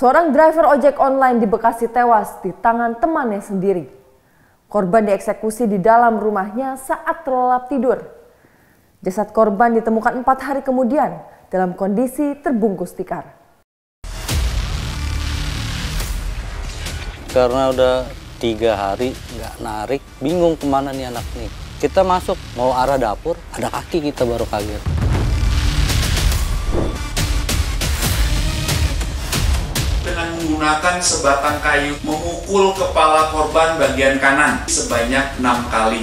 Seorang driver ojek online di Bekasi tewas di tangan temannya sendiri. Korban dieksekusi di dalam rumahnya saat terlelap tidur. Jasad korban ditemukan 4 hari kemudian dalam kondisi terbungkus tikar. Karena udah 3 hari nggak narik, bingung kemana nih anak nih. Kita masuk, mau arah dapur, ada kaki, kita baru kaget. Dengan menggunakan sebatang kayu memukul kepala korban bagian kanan sebanyak 6 kali.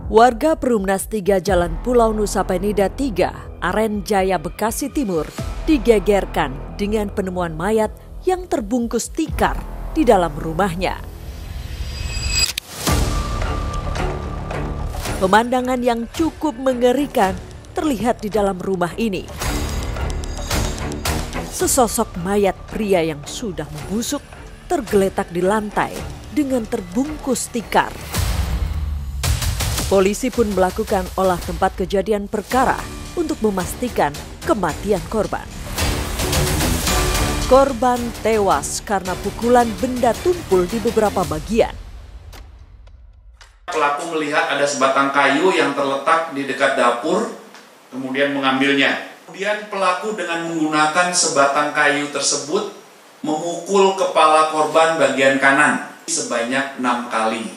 Warga Perumnas 3 Jalan Pulau Nusa Penida 3, Aren Jaya, Bekasi Timur digegerkan dengan penemuan mayat yang terbungkus tikar di dalam rumahnya. Pemandangan yang cukup mengerikan terlihat di dalam rumah ini. Sesosok mayat pria yang sudah membusuk tergeletak di lantai dengan terbungkus tikar. Polisi pun melakukan olah tempat kejadian perkara untuk memastikan kematian korban. Korban tewas karena pukulan benda tumpul di beberapa bagian. Pelaku melihat ada sebatang kayu yang terletak di dekat dapur, kemudian mengambilnya. Kemudian pelaku dengan menggunakan sebatang kayu tersebut memukul kepala korban bagian kanan sebanyak 6 kali.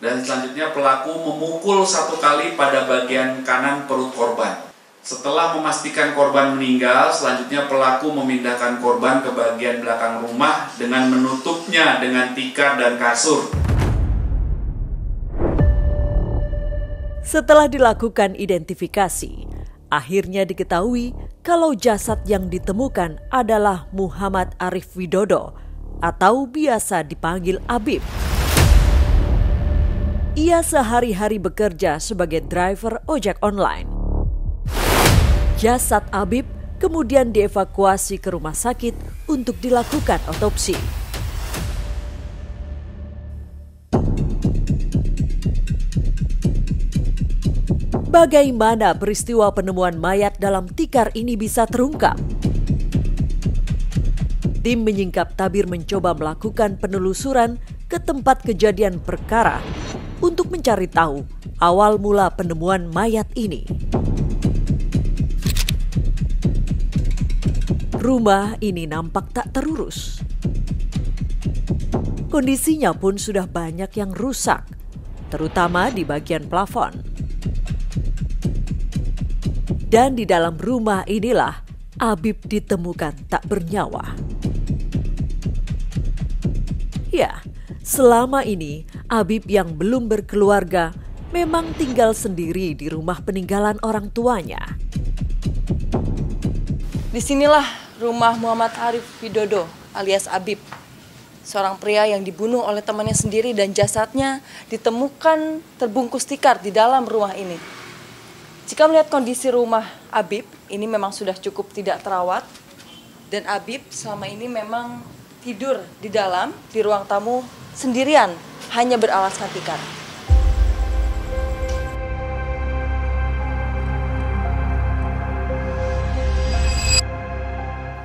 Dan selanjutnya pelaku memukul 1 kali pada bagian kanan perut korban. Setelah memastikan korban meninggal, selanjutnya pelaku memindahkan korban ke bagian belakang rumah dengan menutupnya dengan tikar dan kasur. Setelah dilakukan identifikasi, akhirnya diketahui kalau jasad yang ditemukan adalah Muhammad Arif Widodo atau biasa dipanggil Abib. Ia sehari-hari bekerja sebagai driver ojek online. Jasad Abib kemudian dievakuasi ke rumah sakit untuk dilakukan otopsi. Bagaimana peristiwa penemuan mayat dalam tikar ini bisa terungkap? Tim menyingkap tabir mencoba melakukan penelusuran ke tempat kejadian perkara untuk mencari tahu awal mula penemuan mayat ini. Rumah ini nampak tak terurus. Kondisinya pun sudah banyak yang rusak, terutama di bagian plafon. Dan di dalam rumah inilah Abib ditemukan tak bernyawa. Ya, selama ini Abib yang belum berkeluarga memang tinggal sendiri di rumah peninggalan orang tuanya. Disinilah rumah Muhammad Arif Widodo alias Abib, seorang pria yang dibunuh oleh temannya sendiri dan jasadnya ditemukan terbungkus tikar di dalam rumah ini. Jika melihat kondisi rumah Abib, ini memang sudah cukup tidak terawat. Dan Abib selama ini memang tidur di dalam, di ruang tamu sendirian, hanya beralaskan tikar.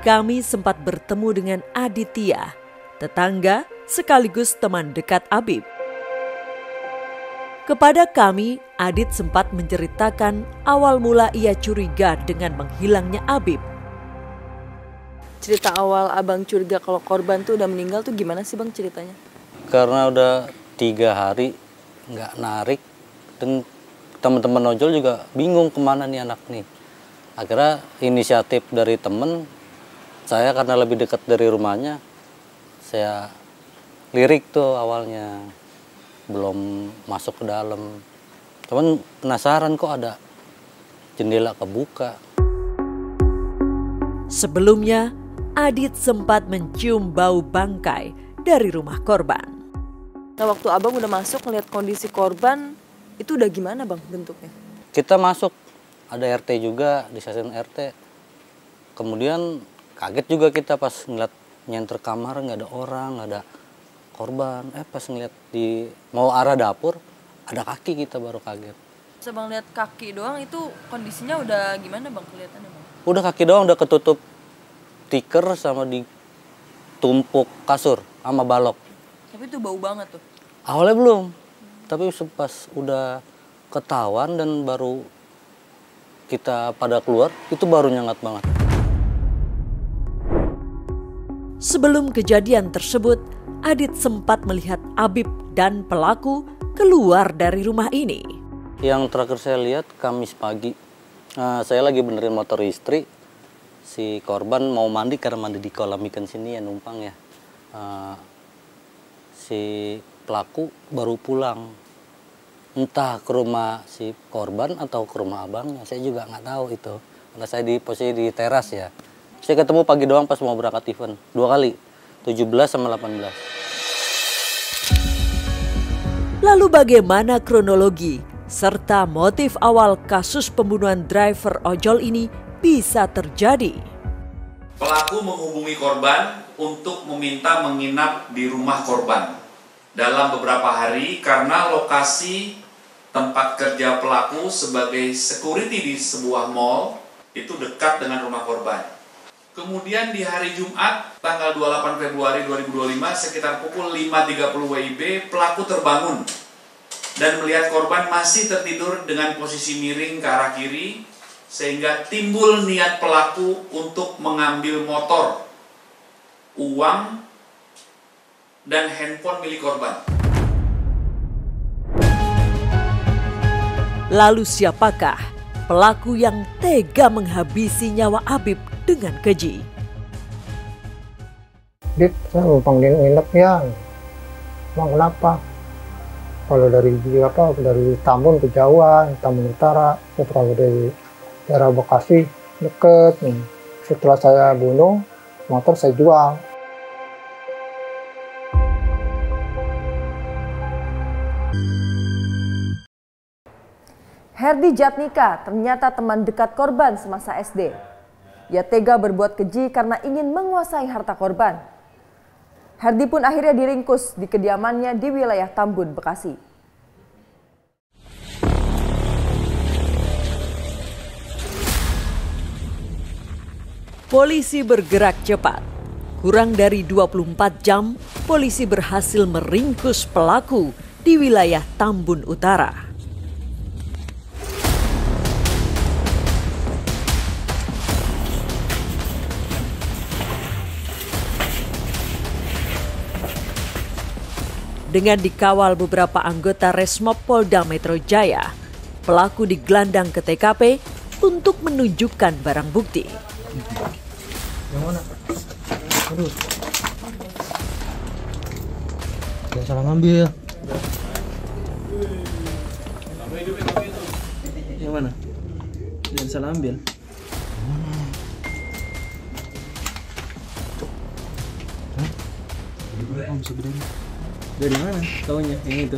Kami sempat bertemu dengan Aditya, tetangga sekaligus teman dekat Abib. Kepada kami, Adit sempat menceritakan awal mula ia curiga dengan menghilangnya Abib. Cerita awal abang curiga kalau korban tuh udah meninggal tuh gimana sih bang ceritanya? Karena udah 3 hari nggak narik, dan teman-teman ojol juga bingung kemana nih anak nih. Akhirnya inisiatif dari temen, saya karena lebih dekat dari rumahnya, saya lirik tuh awalnya. Belum masuk ke dalam. Cuman penasaran kok ada jendela kebuka. Sebelumnya, Adit sempat mencium bau bangkai dari rumah korban. Nah waktu abang udah masuk ngeliat kondisi korban, itu udah gimana bang bentuknya? Kita masuk, ada RT juga di stasiun RT. Kemudian kaget juga kita pas ngeliat nyenter kamar, nggak ada orang, nggak ada korban. Pas ngeliat mau arah dapur, ada kaki, kita baru kaget. Sebang lihat kaki doang, itu kondisinya udah gimana Bang kelihatannya Bang? Udah kaki doang, udah ketutup tikar sama ditumpuk kasur sama balok. Tapi itu bau banget tuh. Awalnya belum, tapi pas udah ketahuan dan baru kita pada keluar, itu baru nyengat banget. Sebelum kejadian tersebut, Adit sempat melihat Abib dan pelaku keluar dari rumah ini. Yang terakhir saya lihat Kamis pagi, saya lagi benerin motor istri. Si korban mau mandi karena mandi di kolam ikan sini ya, numpang ya. Si pelaku baru pulang, entah ke rumah si korban atau ke rumah abangnya, saya juga nggak tahu itu. Karena saya di posisi di teras ya. Saya ketemu pagi doang pas mau berangkat event, 2 kali, 17 sama 18. Lalu bagaimana kronologi serta motif awal kasus pembunuhan driver ojol ini bisa terjadi? Pelaku menghubungi korban untuk meminta menginap di rumah korban dalam beberapa hari karena lokasi tempat kerja pelaku sebagai security di sebuah mall itu dekat dengan rumah korban. Kemudian di hari Jumat tanggal 28 Februari 2025 sekitar pukul 5.30 WIB pelaku terbangun dan melihat korban masih tertidur dengan posisi miring ke arah kiri, sehingga timbul niat pelaku untuk mengambil motor, uang, dan handphone milik korban. Lalu siapakah pelaku yang tega menghabisi nyawa Abib dengan keji? Bib, saya numpang nginep ya. Emang kenapa? Kalau dari Tambun kejauhan, Tambun Utara, kalau dari daerah Bekasi deket. Setelah saya bunuh, motor saya jual. Herdi Jatnika ternyata teman dekat korban semasa SD. Ia tega berbuat keji karena ingin menguasai harta korban. Herdi pun akhirnya diringkus di kediamannya di wilayah Tambun, Bekasi. Polisi bergerak cepat. Kurang dari 24 jam, polisi berhasil meringkus pelaku di wilayah Tambun Utara. Dengan dikawal beberapa anggota Resmob Polda Metro Jaya, pelaku digelandang ke TKP untuk menunjukkan barang bukti. Yang mana? Aduh. Jangan salah ngambil. Yang mana? Jangan salah ambil. Om sebenarnya. Dari mana taunya yang itu?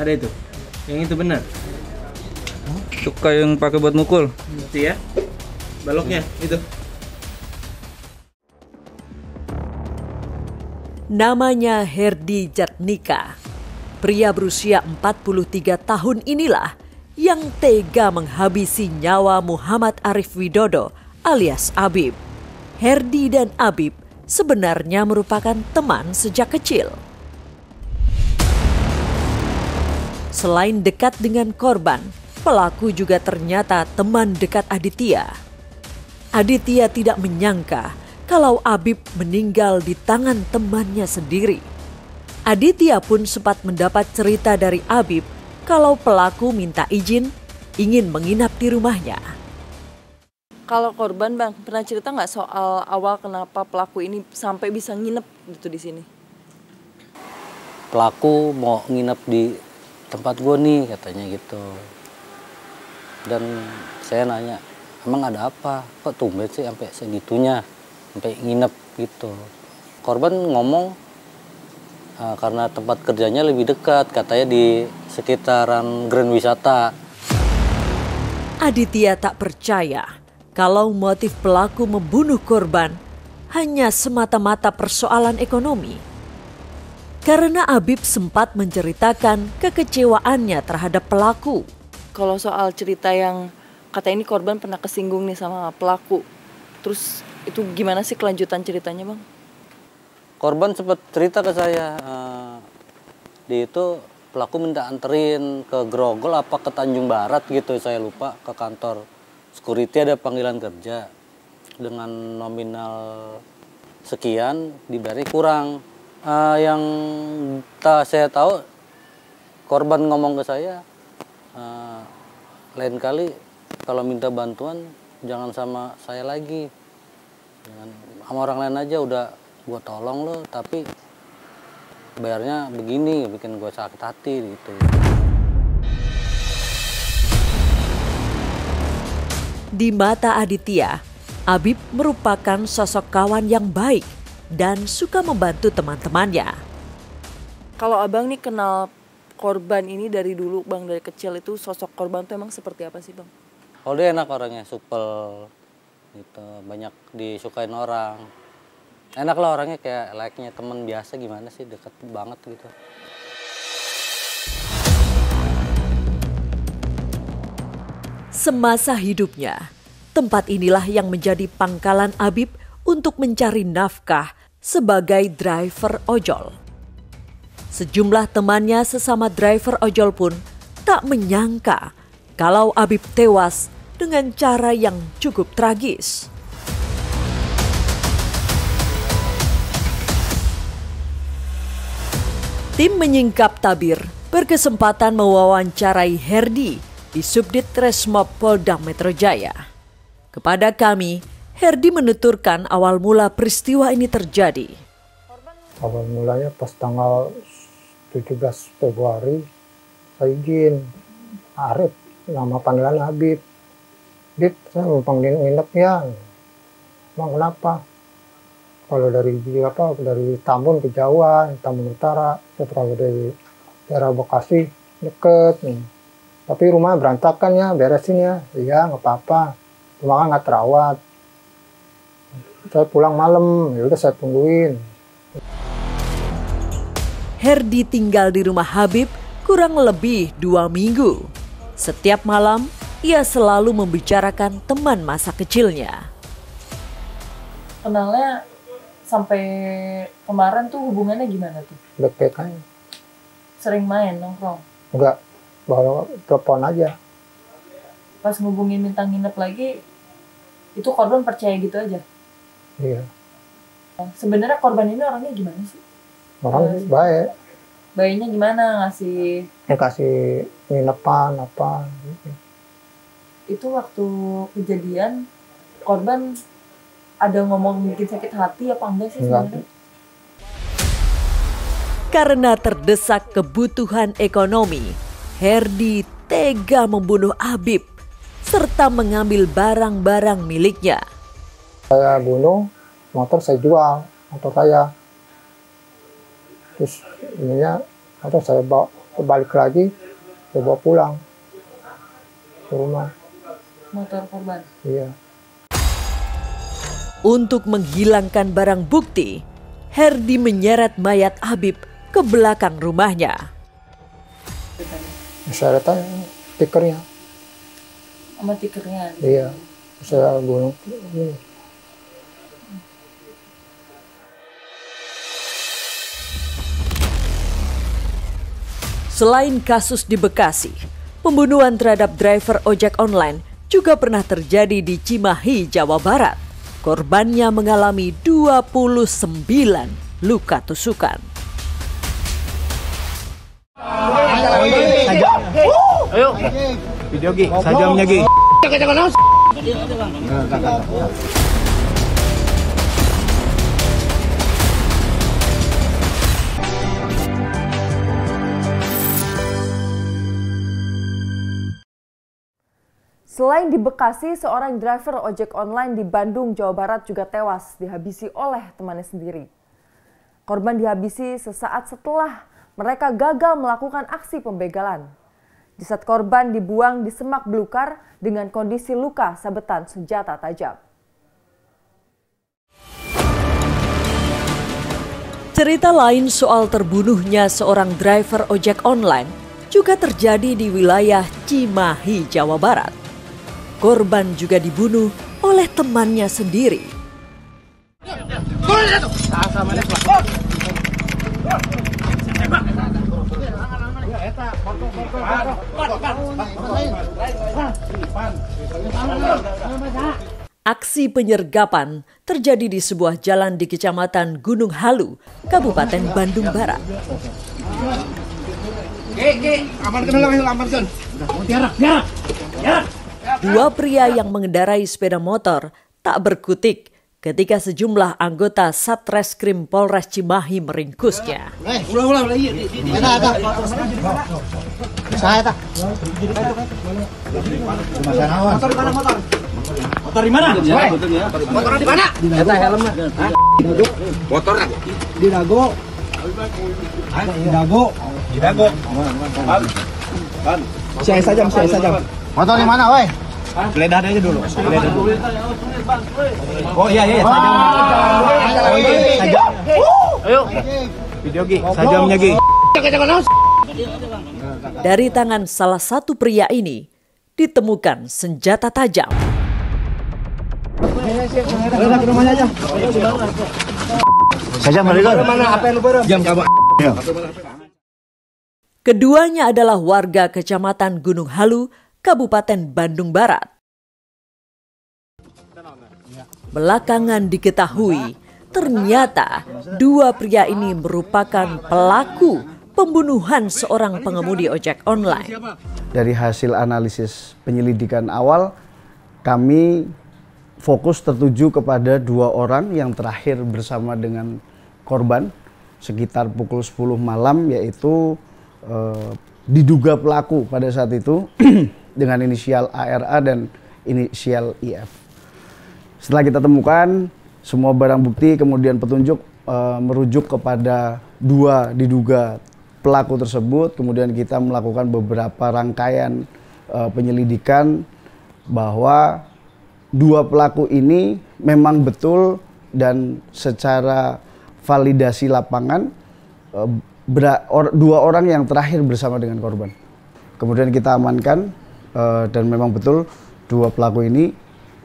Ada itu? Yang itu benar? Cuka yang pakai buat mukul? Itu ya? Baloknya itu? Namanya Herdi Jatnika. Pria berusia 43 tahun inilah yang tega menghabisi nyawa Muhammad Arif Widodo alias Abib. Herdi dan Abib sebenarnya merupakan teman sejak kecil. Selain dekat dengan korban, pelaku juga ternyata teman dekat Aditya. Aditya tidak menyangka kalau Abib meninggal di tangan temannya sendiri. Aditya pun sempat mendapat cerita dari Abib kalau pelaku minta izin ingin menginap di rumahnya. Kalau korban Bang, pernah cerita nggak soal awal kenapa pelaku ini sampai bisa nginep gitu di sini? Pelaku mau nginep di tempat gue nih, katanya gitu. Dan saya nanya, emang ada apa? Kok tumben sih sampai segitunya, sampai nginep gitu. Korban ngomong karena tempat kerjanya lebih dekat, katanya di sekitaran Grand Wisata. Aditya tak percaya kalau motif pelaku membunuh korban hanya semata-mata persoalan ekonomi. Karena Habib sempat menceritakan kekecewaannya terhadap pelaku. Kalau soal cerita yang kata ini korban pernah kesinggung nih sama pelaku, terus itu gimana sih kelanjutan ceritanya, Bang? Korban sempat cerita ke saya, di itu pelaku minta anterin ke Grogol apa ke Tanjung Barat gitu, saya lupa, ke kantor security ada panggilan kerja dengan nominal sekian, dibayar kurang. Yang saya tahu korban ngomong ke saya, lain kali kalau minta bantuan jangan sama saya lagi, jangan sama orang lain aja, udah gue tolong lo tapi bayarnya begini, bikin gue sakit hati gitu. Di mata Aditya, Habib merupakan sosok kawan yang baik dan suka membantu teman-temannya. Kalau abang nih kenal korban ini dari dulu, Bang, dari kecil itu sosok korban tuh emang seperti apa sih, Bang? Oh, dia enak orangnya, supel gitu, banyak disukain orang. Enak lah orangnya, kayak layaknya teman biasa gimana sih, deket banget gitu. Semasa hidupnya, tempat inilah yang menjadi pangkalan Habib untuk mencari nafkah sebagai driver ojol. Sejumlah temannya sesama driver ojol pun tak menyangka kalau Habib tewas dengan cara yang cukup tragis. Tim Menyingkap Tabir berkesempatan mewawancarai Herdi di Subdit Resmob Polda Metro Jaya. Kepada kami, Herdi menuturkan awal mula peristiwa ini terjadi. Awal mulanya pas tanggal 17 Februari, saya izin Arif, nama panggilan Habib. Habib, saya mau panggil nginep ya. Bang, kenapa? Kalau dari Tambun ke Jawa, Tambun Utara, setelah dari daerah Bekasi, deket nih. Tapi rumah berantakan ya, beresin ya. Iya, nggak apa-apa. Rumah kan nggak terawat. Saya pulang malam, ya udah saya tungguin. Herdi tinggal di rumah Habib kurang lebih 2 minggu. Setiap malam, ia selalu membicarakan teman masa kecilnya. Kenalnya sampai kemarin tuh hubungannya gimana tuh? Baik-baik aja. Sering main nongkrong? Enggak, baru telepon aja. Pas ngubungin minta nginep lagi, itu korban percaya gitu aja? Iya. Sebenarnya korban ini orangnya gimana sih? Orang baik. Bayinya gimana? Ngasih? Kasih nginepan apa gitu. Itu waktu kejadian korban ada ngomong bikin sakit hati apa enggak sih sebenarnya? Karena terdesak kebutuhan ekonomi, Herdi tega membunuh Habib serta mengambil barang-barang miliknya. Saya bunuh, motor saya jual, motor saya. Terus ininya motor saya bawa balik lagi, saya bawa pulang ke rumah. Motor korban? Iya. Untuk menghilangkan barang bukti, Herdi menyeret mayat Habib ke belakang rumahnya. Saya letak tikernya. Sama tikernya? Iya, saya bunuh. Selain kasus di Bekasi, pembunuhan terhadap driver ojek online juga pernah terjadi di Cimahi, Jawa Barat. Korbannya mengalami 29 luka tusukan. Ayo, video Gi, sajamnya Gi. Selain di Bekasi, seorang driver ojek online di Bandung, Jawa Barat juga tewas dihabisi oleh temannya sendiri. Korban dihabisi sesaat setelah mereka gagal melakukan aksi pembegalan. Jasad korban dibuang di semak belukar dengan kondisi luka sabetan senjata tajam. Cerita lain soal terbunuhnya seorang driver ojek online juga terjadi di wilayah Cimahi, Jawa Barat. Korban juga dibunuh oleh temannya sendiri. Aksi penyergapan terjadi di sebuah jalan di Kecamatan Gunung Halu, Kabupaten Bandung Barat. Dua pria yang mengendarai sepeda motor tak berkutik ketika sejumlah anggota Satreskrim Polres Cimahi meringkusnya. Motor di mana? Motor di mana? Eta helmnya. Motor di Dago. Di Dago. Di Dago. Saya saja. Motor di mana, woi? Geledah aja dulu. Oh iya. Saja. Ayo. Video Gi, sajamnya Gi. Dari tangan salah satu pria ini ditemukan senjata tajam. Keduanya adalah warga Kecamatan Gunung Halu, Kabupaten Bandung Barat. Belakangan diketahui, ternyata dua pria ini merupakan pelaku pembunuhan seorang pengemudi ojek online. Dari hasil analisis penyelidikan awal, kami fokus tertuju kepada dua orang yang terakhir bersama dengan korban sekitar pukul 10 malam, yaitu diduga pelaku pada saat itu dengan inisial ARA dan inisial IF. Setelah kita temukan semua barang bukti, kemudian petunjuk merujuk kepada dua diduga pelaku tersebut, kemudian kita melakukan beberapa rangkaian penyelidikan bahwa dua pelaku ini memang betul dan secara validasi lapangan dua orang yang terakhir bersama dengan korban. Kemudian kita amankan dan memang betul dua pelaku ini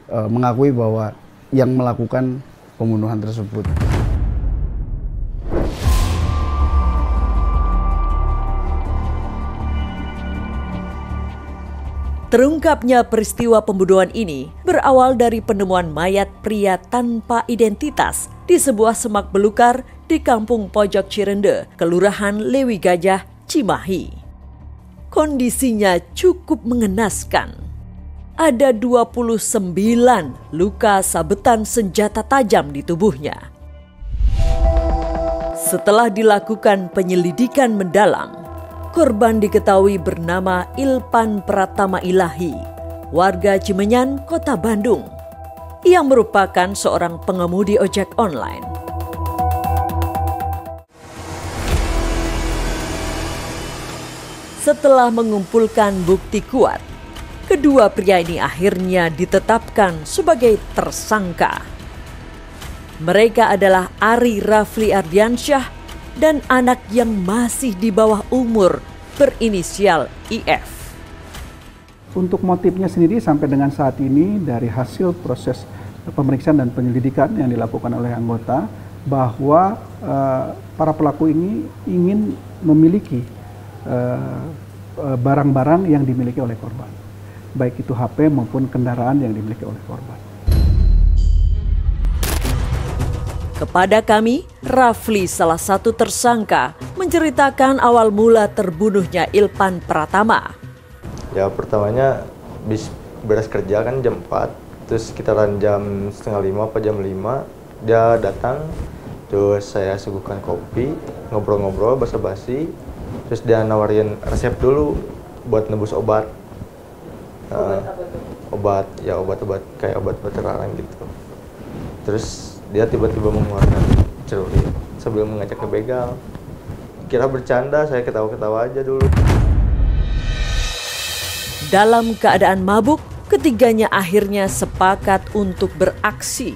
mengakui bahwa yang melakukan pembunuhan tersebut. Terungkapnya peristiwa pembunuhan ini berawal dari penemuan mayat pria tanpa identitas di sebuah semak belukar di Kampung Pojok Cirende, Kelurahan Lewi Gajah, Cimahi. Kondisinya cukup mengenaskan. Ada 29 luka sabetan senjata tajam di tubuhnya. Setelah dilakukan penyelidikan mendalam, korban diketahui bernama Ilpan Pratama Ilahi, warga Cimenyan, Kota Bandung, yang merupakan seorang pengemudi ojek online. Setelah mengumpulkan bukti kuat, kedua pria ini akhirnya ditetapkan sebagai tersangka. Mereka adalah Ari Rafli Ardiansyah dan anak yang masih di bawah umur berinisial IF. Untuk motifnya sendiri sampai dengan saat ini dari hasil proses pemeriksaan dan penyelidikan yang dilakukan oleh anggota bahwa para pelaku ini ingin memiliki barang-barang yang dimiliki oleh korban, baik itu HP maupun kendaraan yang dimiliki oleh korban. Kepada kami, Rafli, salah satu tersangka, menceritakan awal mula terbunuhnya Ilpan Pratama. Ya pertamanya beres kerja kan jam 4, terus sekitaran jam 4:30 apa jam 5, dia datang, terus saya suguhkan kopi, ngobrol-ngobrol basa-basi, terus dia nawarin resep dulu buat nebus obat. Obat kayak obat terlarang gitu. Terus dia tiba-tiba mengeluarkan celurit sambil mengajak ke begal. Kira bercanda, saya ketawa-ketawa aja dulu. Dalam keadaan mabuk, ketiganya akhirnya sepakat untuk beraksi.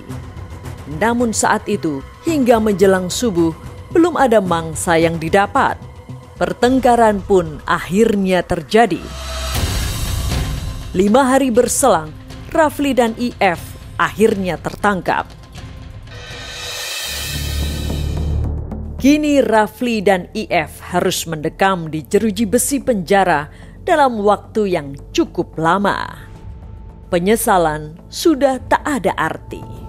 Namun saat itu, hingga menjelang subuh, belum ada mangsa yang didapat. Pertengkaran pun akhirnya terjadi. 5 hari berselang, Rafli dan IF akhirnya tertangkap. Kini Rafli dan IF harus mendekam di jeruji besi penjara dalam waktu yang cukup lama. Penyesalan sudah tak ada arti.